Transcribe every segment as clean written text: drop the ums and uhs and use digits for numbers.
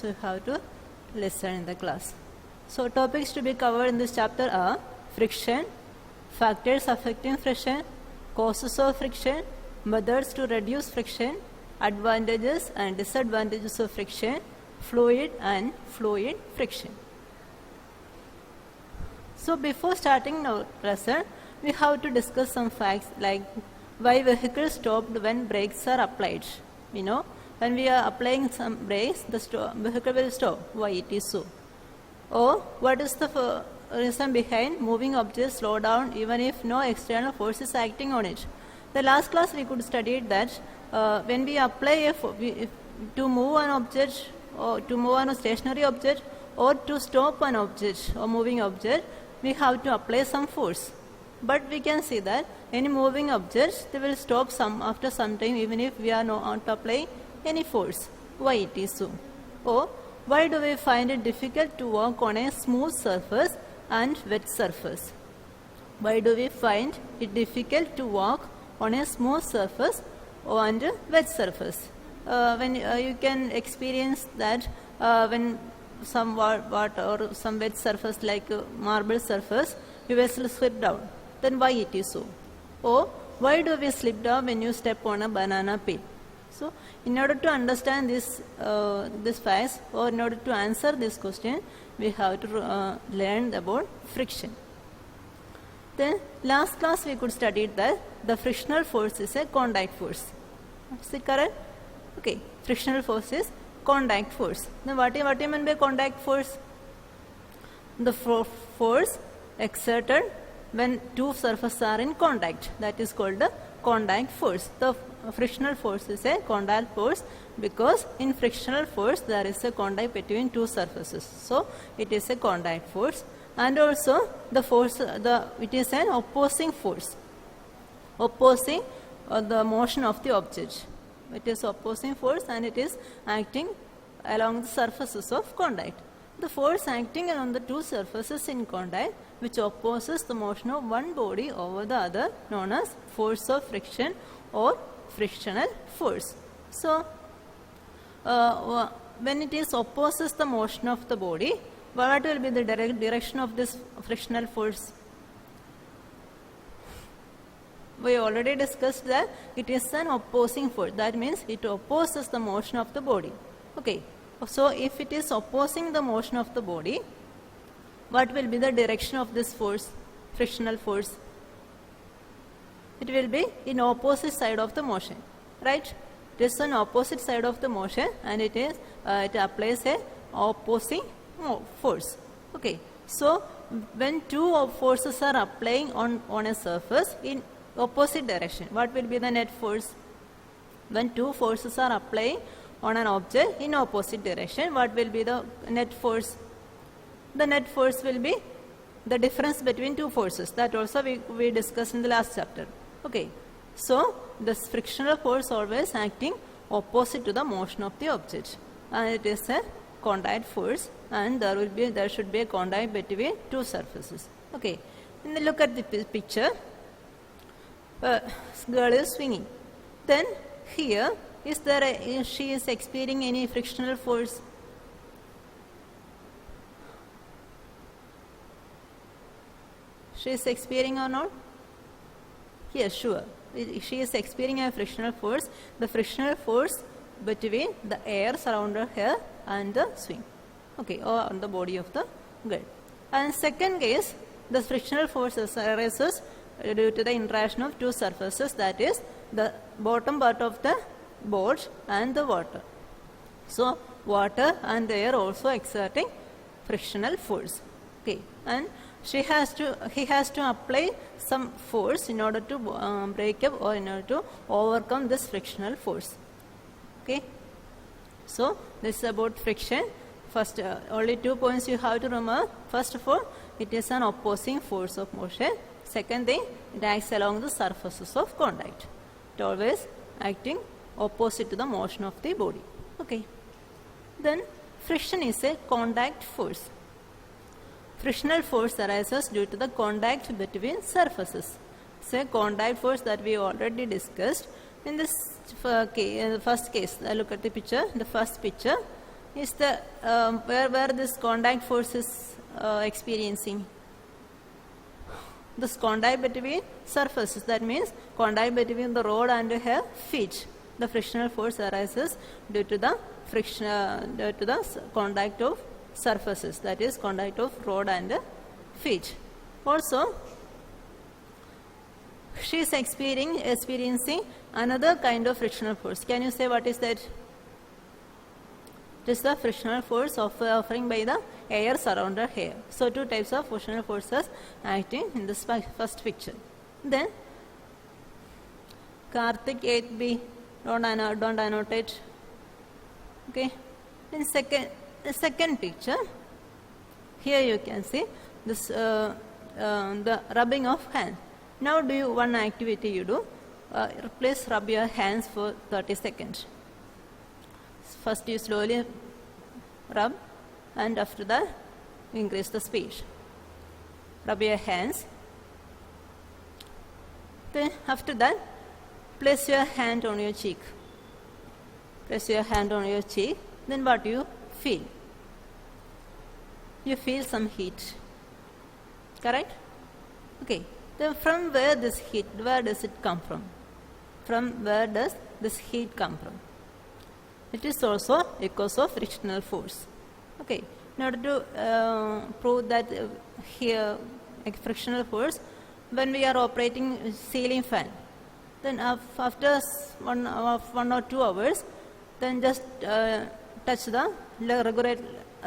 topics we have to listen in the class. So topics to be covered in this chapter are friction, factors affecting friction, causes of friction, methods to reduce friction, advantages and disadvantages of friction, fluid and fluid friction. So before starting our lesson, we have to discuss some facts like why vehicles stopped when brakes are applied. You know, when we are applying some brakes, the vehicle will stop. Why it is so? Or what is the reason behind moving objects slow down even if no external force is acting on it? The last class we could study that when we apply to move an object or to move on a stationary object or to stop an object or moving object, we have to apply some force. But we can see that any moving objects, they will stop after some time even if we are not applying any force. Why it is so? Or why do we find it difficult to walk on a smooth surface and wet surface? Why do we find it difficult to walk on a smooth surface and wet surface? When you can experience that when some water or some wet surface like marble surface, you will slip down. Then why it is so? Or why do we slip down when you step on a banana peel? So in order to understand this facts or in order to answer this question, we have to learn about friction. Then last class we could study that the frictional force is a contact force. Is it correct? Okay, frictional force is contact force. Then what do you mean by contact force? The force exerted when two surfaces are in contact, that is called the contact force. The frictional force is a contact force because in frictional force there is a contact between two surfaces. So it is a contact force, and also the force it is an opposing force, opposing the motion of the object. It is opposing force and it is acting along the surfaces of contact. The force acting on the two surfaces in contact which opposes the motion of one body over the other, known as force of friction or frictional force. So when it is opposes the motion of the body, what will be the direction of this frictional force? We already discussed that it is an opposing force. That means it opposes the motion of the body. Okay. So if it is opposing the motion of the body, what will be the direction of this force, frictional force? It will be in opposite side of the motion, right? It is an opposite side of the motion and it applies a opposing force. Okay. So when two forces are applying on a surface in opposite direction, what will be the net force? When two forces are applying on an object in opposite direction, what will be the net force? The net force will be the difference between two forces. That also we discussed in the last chapter. Okay. So this frictional force always acting opposite to the motion of the object, and it is a contact force, and there should be a contact between two surfaces. Okay. And then look at the picture. Girl is swinging. Then here she is experiencing any frictional force? She is experiencing or not? Yes, sure. She is experiencing a frictional force. The frictional force between the air surrounding her and the swing. Okay, or on the body of the girl. And second case, the frictional force arises due to the interaction of two surfaces, that is the bottom part of the boat and the water. So water and air also exerting frictional force. Okay, and he has to apply some force in order to break up or in order to overcome this frictional force. Okay, so this is about friction. First, only 2 points you have to remember. First of all, it is an opposing force of motion. Second thing, it acts along the surfaces of contact. It always acting opposite to the motion of the body. Okay. Then friction is a contact force. Frictional force arises due to the contact between surfaces. It's a contact force that we already discussed. In this first case, look at the picture. The first picture, is the where this contact force is experiencing? This contact between surfaces, that means contact between the rod and her feet. The frictional force arises due to the contact of surfaces, that is contact of rod and feet. Also, she is experiencing another kind of frictional force. Can you say what is that? It is the frictional force offering by the air surrounded her. So, two types of frictional forces acting in this first picture. Then, Karthik 8b, don't annotate. Okay. In the second picture, here you can see this the rubbing of hands. Now, one activity you do. Please rub your hands for 30 seconds. First, you slowly rub, and after that, increase the speed. Rub your hands. Then, after that, place your hand on your cheek. Place your hand on your cheek. Then, what do you feel? You feel some heat. Correct? Okay. Then, from where does it come from? From where does this heat come from? It is also because of frictional force. Okay. In order to prove that here frictional force, when we are operating ceiling fan, then after 1 or 2 hours, then just touch the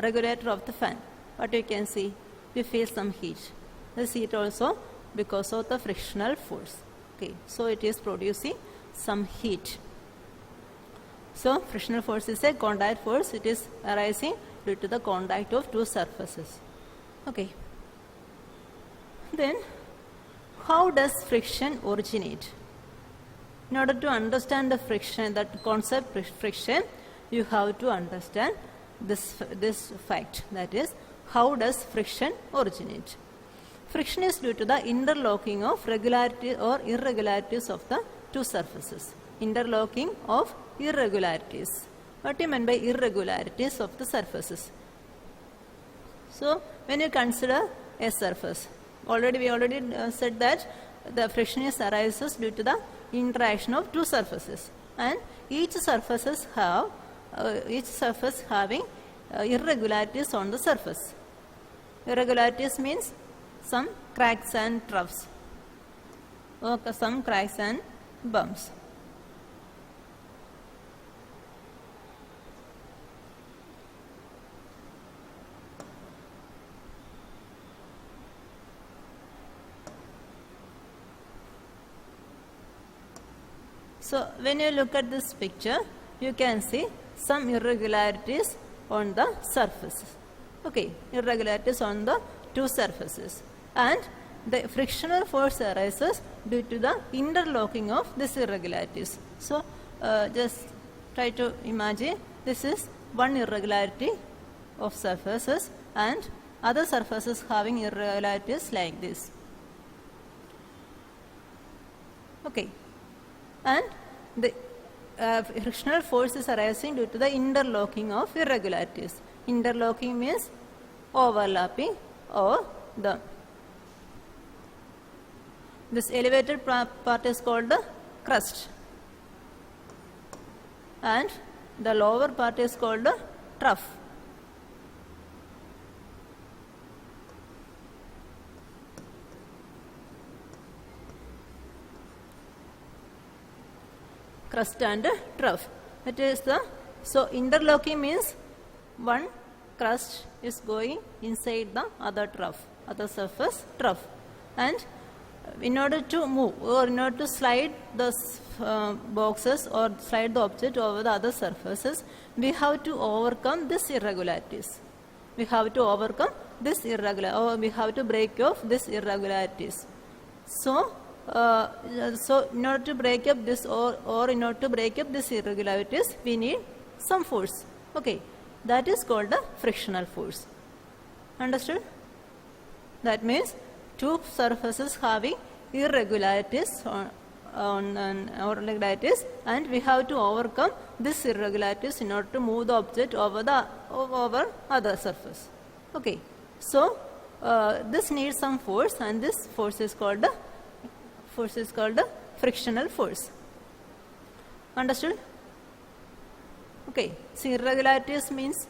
regulator of the fan. What you can see, you feel some heat. This heat also because of the frictional force. Okay, so it is producing some heat. So frictional force is a contact force. It is arising due to the contact of two surfaces. Okay. Then, how does friction originate? In order to understand the friction, that concept friction, you have to understand this fact. That is, how does friction originate? Friction is due to the interlocking of regularity or irregularities of the two surfaces. Interlocking of irregularities. What do you mean by irregularities of the surfaces? So, when you consider a surface, we already said that the friction arises due to the interaction of two surfaces, and each surface having irregularities on the surface. Irregularities means some cracks and troughs, or some cracks and bumps. So, when you look at this picture, you can see some irregularities on the surfaces. Okay, irregularities on the two surfaces, and the frictional force arises due to the interlocking of these irregularities. So, just try to imagine this is one irregularity of surfaces and other surfaces having irregularities like this. Okay, and the frictional force is arising due to the interlocking of irregularities. Interlocking means overlapping, or this elevated part is called the crust, and the lower part is called the trough. Crust and trough. It is so interlocking means one crust is going inside the other trough, other surface trough, and in order to move or in order to slide the boxes or slide the object over the other surfaces, we have to overcome these irregularities. We have to overcome this or we have to break off these irregularities. So, in order to break up this or in order to break up these irregularities, we need some force. Okay, that is called the frictional force. Understood? That means two surfaces having irregularities and we have to overcome these irregularities in order to move the object over other surface. Okay, so this needs some force, and this force is called the frictional force. Understood? Okay, so irregularities means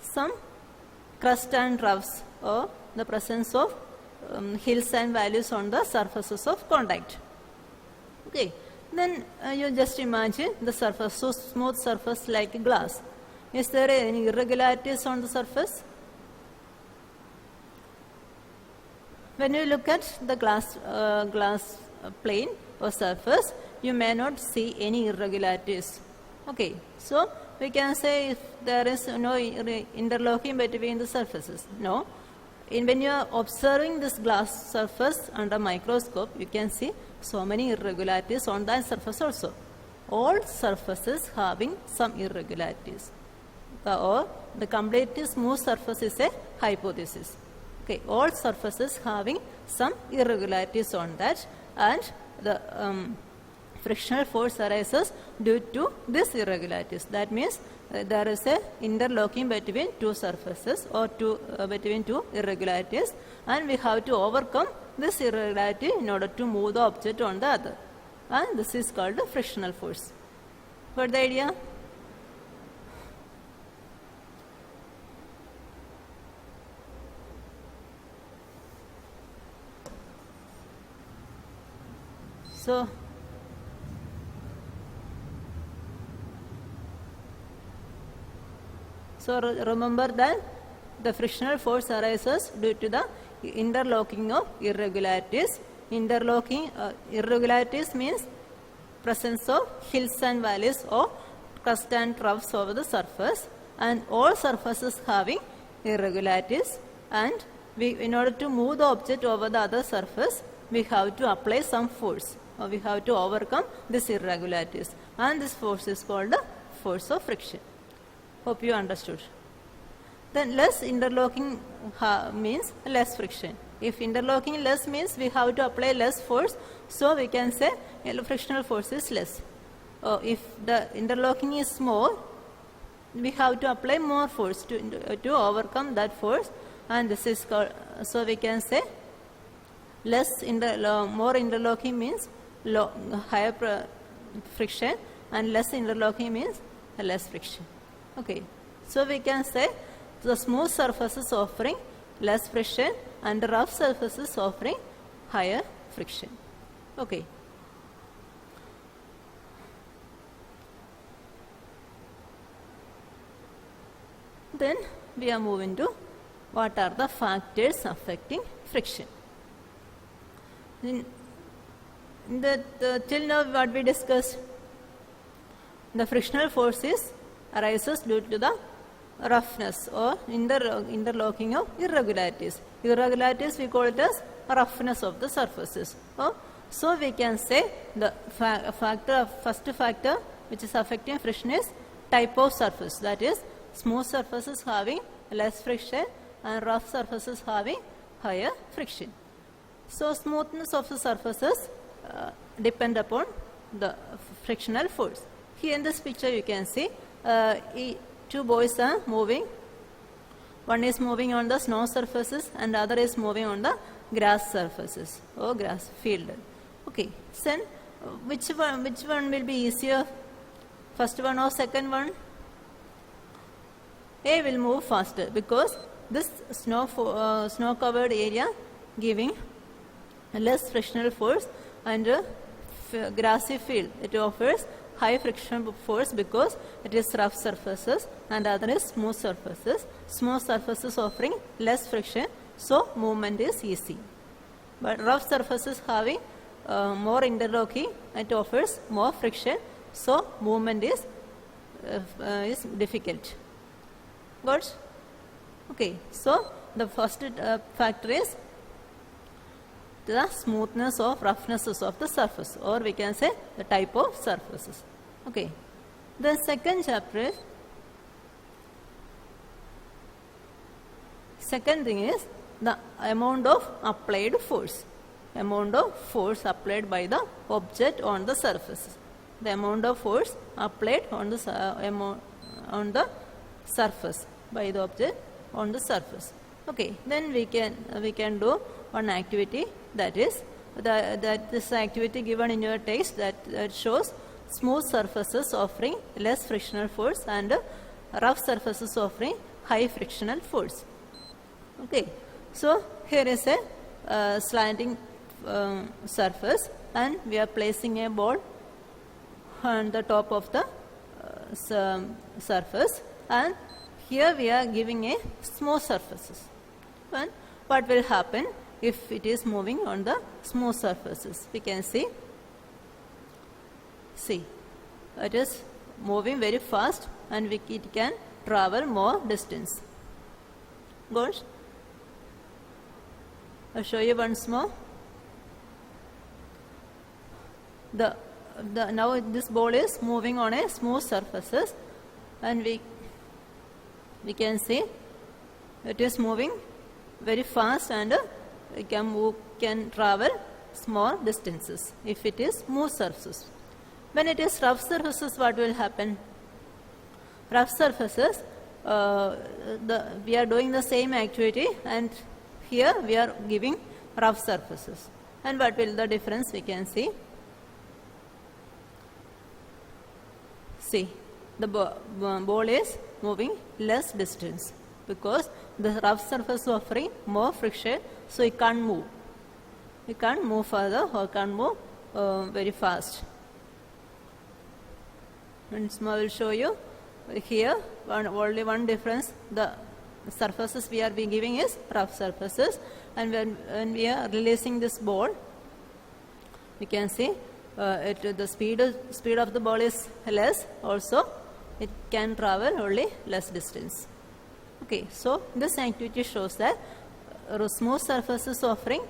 some crust and troughs, or the presence of hills and valleys on the surfaces of contact. Okay, then you just imagine the surface, so smooth surface like glass. Is there any irregularities on the surface? When you look at the glass plane or surface, you may not see any irregularities. Okay, so we can say if there is no interlocking between the surfaces. No. When you are observing this glass surface under microscope, you can see so many irregularities on that surface also. All surfaces having some irregularities. Or the completely smooth surface is a hypothesis. Okay, all surfaces having some irregularities on that, and the frictional force arises due to these irregularities. That means there is a interlocking between two surfaces, or between two irregularities, and we have to overcome this irregularity in order to move the object on the other, and this is called the frictional force. Got the idea? So remember that the frictional force arises due to the interlocking of irregularities. Irregularities means presence of hills and valleys or crust and troughs over the surface, and all surfaces having irregularities, and in order to move the object over the other surface, we have to apply some force, or we have to overcome these irregularities, and this force is called the force of friction. Hope you understood. Then less interlocking means less friction. If interlocking less means we have to apply less force, so we can say frictional force is less. If the interlocking is more, we have to apply more force to overcome that force, and this is called, so we can say more interlocking means higher friction, and less interlocking means less friction. Okay, so we can say the smooth surfaces offering less friction, and the rough surfaces offering higher friction. Okay. Then we are moving to what are the factors affecting friction. Till now what we discussed, the frictional force arises due to the roughness or interlocking of irregularities. Irregularities we call it as roughness of the surfaces. So we can say the first factor which is affecting friction is type of surface, that is smooth surfaces having less friction and rough surfaces having higher friction. So smoothness of the surfaces depend upon the frictional force. Here in this picture you can see two boys are moving. One is moving on the snow surfaces and the other is moving on the grass surfaces or grass field. Okay, so which one will be easier? First one or second one? A will move faster because this snow covered area giving less frictional force, and grassy field it offers high friction force because it is rough surfaces and other is smooth surfaces. Smooth surfaces offering less friction, so movement is easy. But rough surfaces having more interlocking, it offers more friction, so movement is difficult. Got? Okay, so the first factor is the smoothness or roughnesses of the surface, or we can say the type of surfaces. Okay, the second thing is the amount of applied force. Amount of force applied by the object on the surfaces. the amount of force applied on the surface by the object on the surface. Okay, then we can do one activity, that is that this activity given in your text that shows smooth surfaces offering less frictional force and rough surfaces offering high frictional force. Okay, so here is a slanting surface, and we are placing a ball on the top of the surface, and here we are giving a smooth surfaces. And what will happen if it is moving on the smooth surfaces? We can see it is moving very fast, and it can travel more distance. Good. I'll show you once more. Now this ball is moving on a smooth surfaces, and we can see it is moving very fast, and it can travel small distances if it is smooth surfaces. When it is rough surfaces, what will happen? Rough surfaces, we are doing the same activity, and here we are giving rough surfaces. And what will the difference we can see? See, the ball is moving less distance because the rough surface offering more friction, so it can't move. It can't move further or can't move very fast. And I will show you here only one difference. The surfaces we are giving is rough surfaces, and when we are releasing this ball, we can see the speed of the ball is less. Also, it can travel only less distance. Okay, so this activity shows that smooth surfaces offering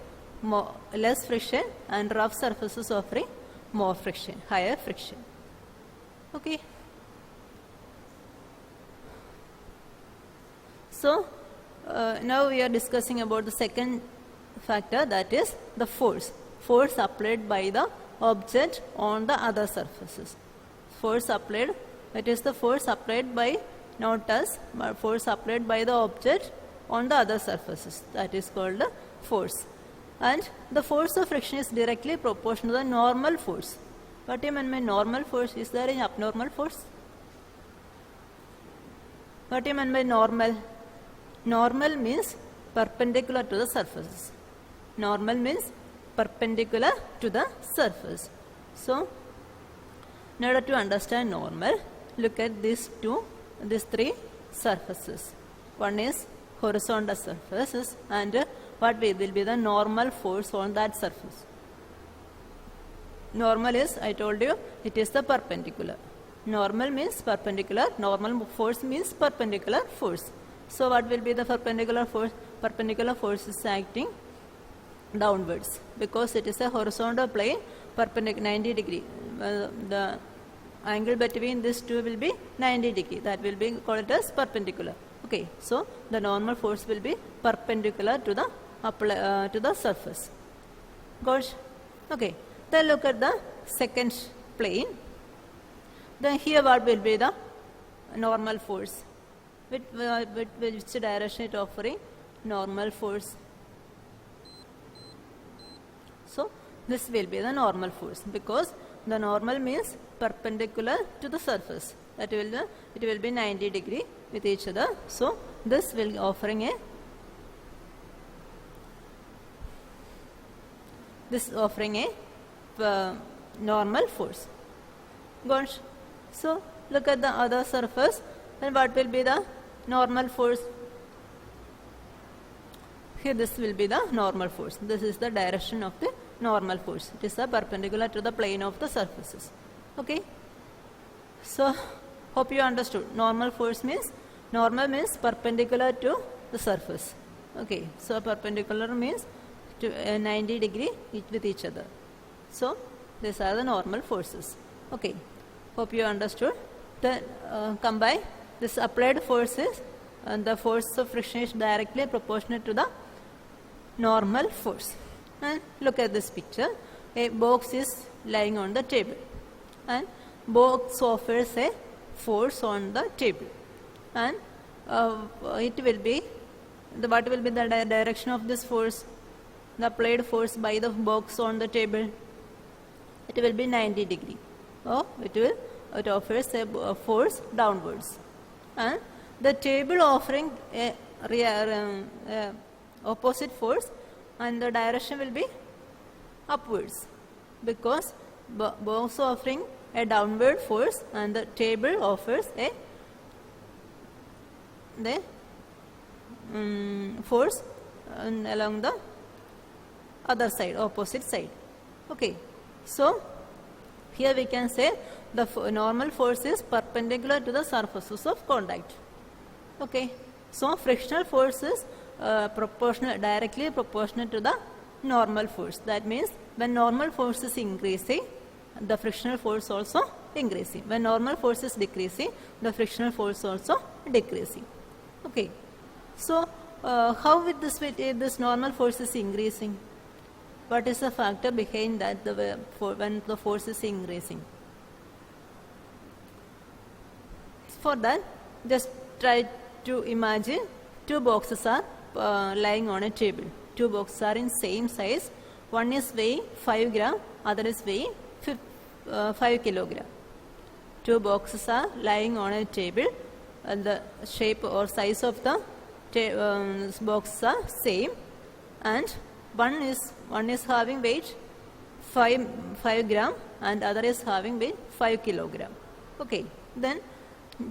less friction and rough surfaces offering more friction, higher friction. Okay. So now we are discussing about the second factor, that is the force applied by the object on the other surfaces. Force applied, that is the force applied by not us, but force applied by the object on the other surfaces, that is called the force. And the force of friction is directly proportional to the normal force. What do you mean by normal force? Is there any abnormal force? What do you mean by normal? Normal means perpendicular to the surfaces. Normal means perpendicular to the surface. So, in order to understand normal, look at these three surfaces. One is horizontal surfaces, and what will be the normal force on that surface? Normal is, I told you, it is the perpendicular. Normal means perpendicular. Normal force means perpendicular force. So what will be the perpendicular force? Perpendicular force is acting downwards because it is a horizontal plane, perpendicular 90 degree. The angle between these two will be 90 degree. That will be called as perpendicular. Okay, so the normal force will be perpendicular to the surface. Gosh. Okay. Then look at the second plane. Then here what will be the normal force? With which direction it offering normal force? So this will be the normal force because the normal means perpendicular to the surface. That will it will be 90 degree with each other. So this will offering a normal force. Gosh. So look at the other surface. Then what will be the normal force? Here this will be the normal force. This is the direction of the normal force. It is perpendicular to the plane of the surfaces. Okay. So hope you understood. Normal means perpendicular to the surface. Okay. So perpendicular means to 90 degree with each other. So these are the normal forces. Okay. Hope you understood. Then combine this applied forces, and the force of friction is directly proportional to the normal force. And look at this picture. A box is lying on the table, and box offers a force on the table, and it will be what will be the direction of this force, the applied force by the box on the table? It will be 90 degree. It offers a force downwards, and the table offering a opposite force, and the direction will be upwards, because box offering a downward force and the table offers a force along the other side, opposite side. Okay, so here we can say the normal force is perpendicular to the surfaces of contact. Okay, so frictional force is directly proportional to the normal force. That means when normal force is increasing, the frictional force also increasing. When normal force is decreasing, the frictional force also decreasing. Okay, so how with this normal force is increasing? What is the factor behind that when the force is increasing? For that, just try to imagine two boxes are lying on a table. Two boxes are in same size. One is weighing 5 gram, other is weighing 5 kilogram. Two boxes are lying on a table, and the shape or size of the boxes are same, and one is having weight 5 gram and other is having weight 5 kilogram. Okay, then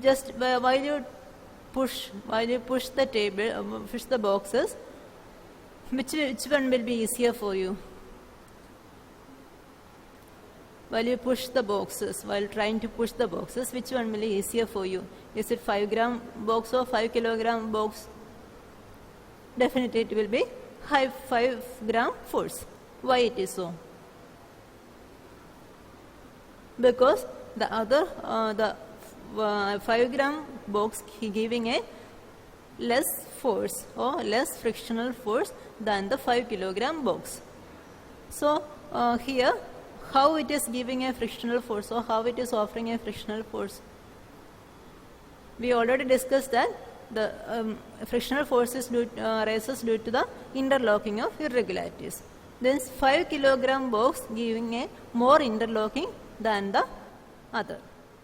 just while you push the table, push the boxes, which one will be easier for you? While you push the boxes, while trying to push the boxes, which one will be easier for you? Is it 5 gram box or 5 kilogram box? Definitely it will be 5 gram force. Why it is so? Because the other, the 5 gram box giving a less force or less frictional force than the 5 kilogram box. So here, how it is giving a frictional force or how it is offering a frictional force? We already discussed that the frictional force is rises due to the interlocking of irregularities. Then 5 kilogram box giving a more interlocking than the other.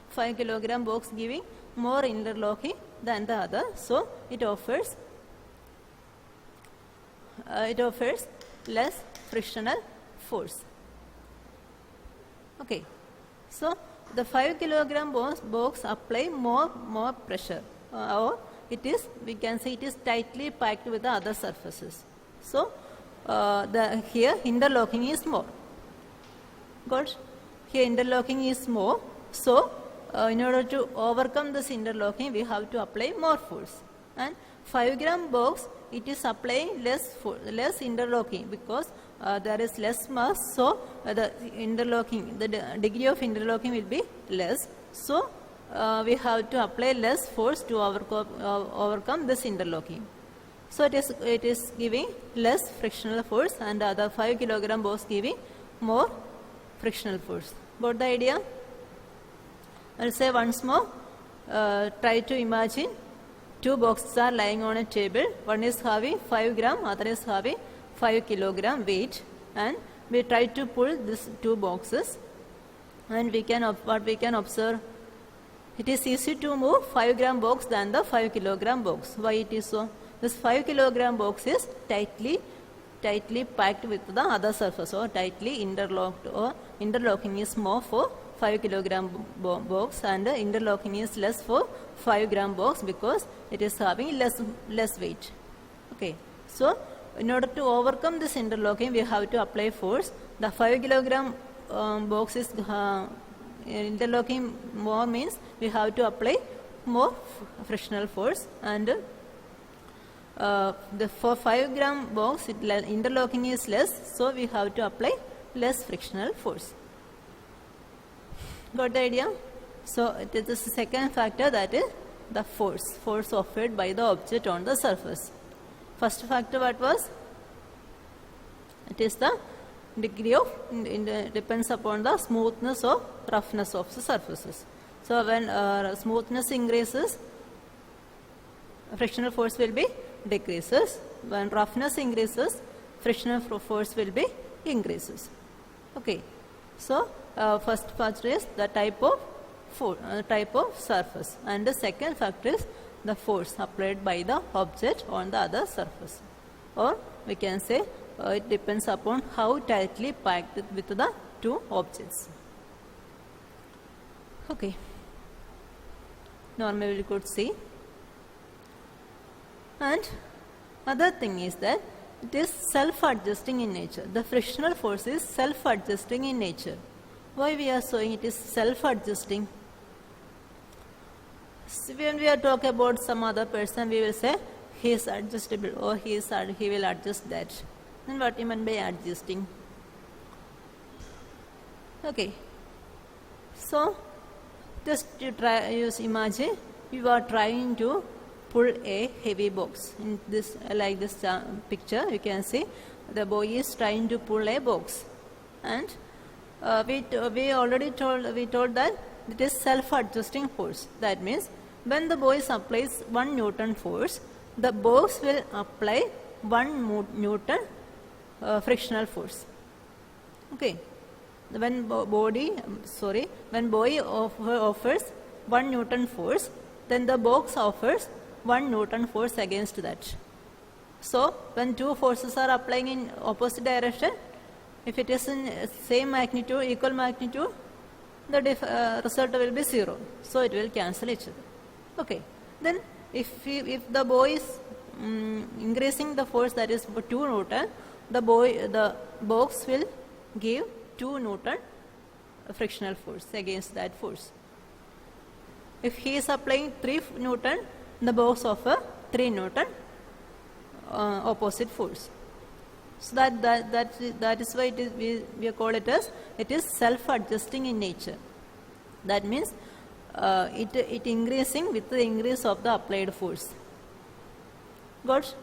5 kilogram box giving more interlocking than the other, so it offers less frictional force. Okay, so the 5 kilogram box apply more pressure, or we can say it is tightly packed with the other surfaces. So here interlocking is more. Good. Here interlocking is more. So in order to overcome this interlocking, we have to apply more force. And 5 gram box, it is applying less interlocking because there is less mass. So the degree of interlocking will be less. So we have to apply less force to overcome this interlocking. So it is giving less frictional force, and the other 5 kilogram box giving more frictional force. Got the idea? I'll say once more. Try to imagine two boxes are lying on a table. One is having 5 gram, other is having 5 kilogram weight, and we try to pull these two boxes, and what we can observe, it is easy to move 5 gram box than the 5 kilogram box. Why it is so? This 5 kilogram box is tightly packed with the other surface, or tightly interlocked, or interlocking is more for 5 kilogram box, and interlocking is less for 5 gram box because it is having less weight. Okay, so in order to overcome this interlocking, we have to apply force. The 5 kilogram box is interlocking more, means we have to apply more frictional force, and for 5 gram box interlocking is less, so we have to apply less frictional force. Got the idea? So it is the second factor, that is the force offered by the object on the surface. First factor what was? It is the degree of depends upon the smoothness or roughness of the surfaces. So when smoothness increases, frictional force will be decreases. When roughness increases, frictional force will be increases. Okay. So first factor is the type of surface, and the second factor is the force applied by the object on the other surface, or we can say it depends upon how tightly packed with the two objects. Okay. Normally we could see. And other thing is that it is self-adjusting in nature. The frictional force is self-adjusting in nature. Why we are saying it is self-adjusting? When we are talking about some other person, we will say he is adjustable, or he will adjust that. Then what you mean by adjusting? Okay. So just you imagine you are trying to pull a heavy box. In this, like this picture, you can see the boy is trying to pull a box, and we already told that it is self-adjusting force. That means when the boy applies 1 Newton force, the box will apply 1 Newton frictional force. Okay. When boy offers 1 Newton force, then the box offers 1 Newton force against that. So when two forces are applying in opposite direction, if it is in same magnitude, equal magnitude, the result will be 0. So it will cancel each other. Okay. Then if the boy is increasing the force, that is 2 Newton, the box will give 2 Newton frictional force against that force. If he is applying 3 Newton, the box offers 3 Newton opposite force. So that is why we call it as it is self-adjusting in nature. That means it increasing with the increase of the applied force. Got?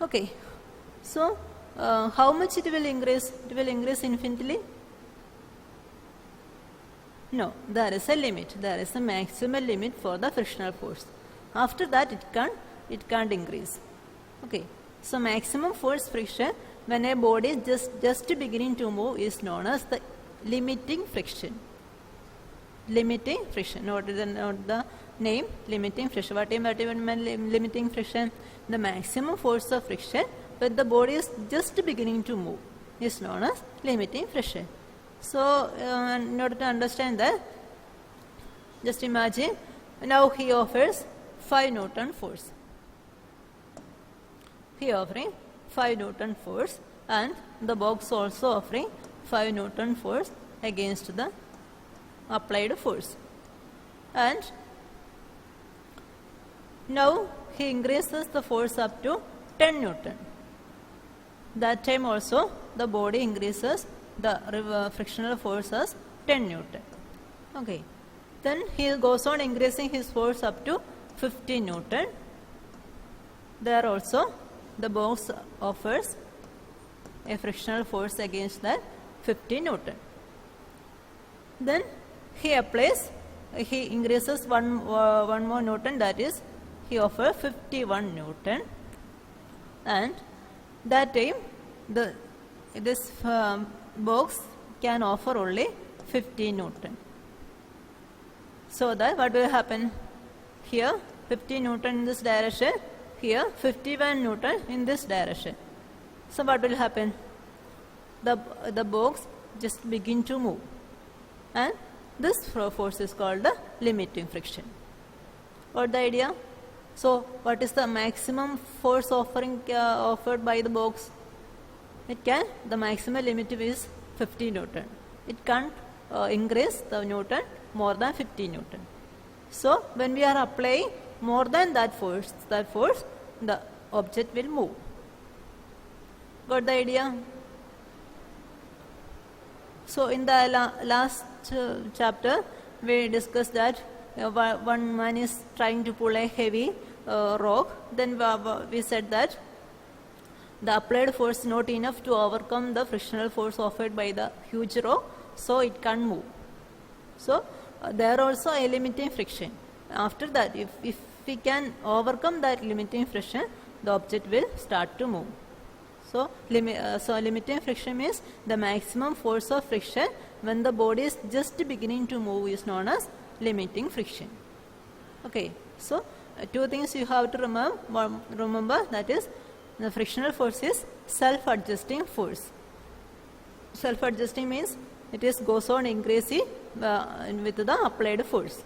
Okay. So how much it will increase? It will increase infinitely? No, there is a limit. There is a maximum limit for the frictional force. After that, it can't increase. Okay. So maximum force friction when a body is just beginning to move is known as the limiting friction. Limiting friction. Note the name limiting friction. What is limiting friction? The maximum force of friction when the body is just beginning to move is known as limiting friction. So in order to understand that, just imagine now he offers 5 Newton force. He offering 5 Newton force, and the box also offering 5 Newton force against the applied force. And now he increases the force up to 10 Newton. That time also the body increases the frictional force as 10 Newton. Okay. Then he goes on increasing his force up to 50 Newton. There also the box offers a frictional force against that 50 Newton. Then he increases one more Newton, that is he offers 51 Newton, and that time this box can offer only 50 Newton. So that what will happen? Here 50 Newton in this direction, here 51 Newton in this direction. So what will happen? The box just begin to move, and this force is called the limiting friction. What the idea? So what is the maximum force offered by the box? The maximum limit is 50 Newton. It can't increase the Newton more than 50 Newton. So when we are applying more than that force, the object will move. Got the idea? So in the last chapter, we discussed that one man is trying to pull a heavy rock. Then we said that the applied force not enough to overcome the frictional force offered by the huge rock, so it can't move. So there also a limiting friction. After that, if we can overcome that limiting friction, the object will start to move. So limiting friction means the maximum force of friction when the body is just beginning to move is known as limiting friction. Okay, so two things you have to remember, that is, the frictional force is self-adjusting force. Self-adjusting means it is goes on increasing with the applied force,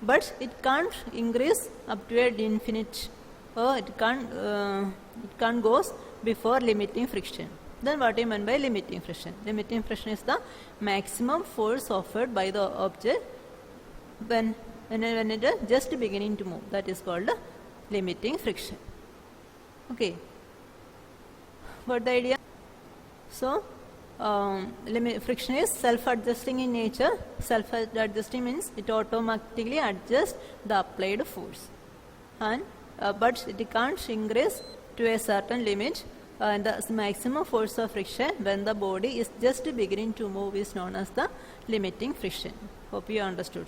but it can't increase up to an infinite, or it can't goes before limiting friction. Then what do you mean by limiting friction? Limiting friction is the maximum force offered by the object when it is just beginning to move. That is called limiting friction. Okay, got the idea? So friction is self-adjusting in nature. Self-adjusting means it automatically adjusts the applied force, and but it can't increase to a certain limit. And the maximum force of friction when the body is just beginning to move is known as the limiting friction. Hope you understood.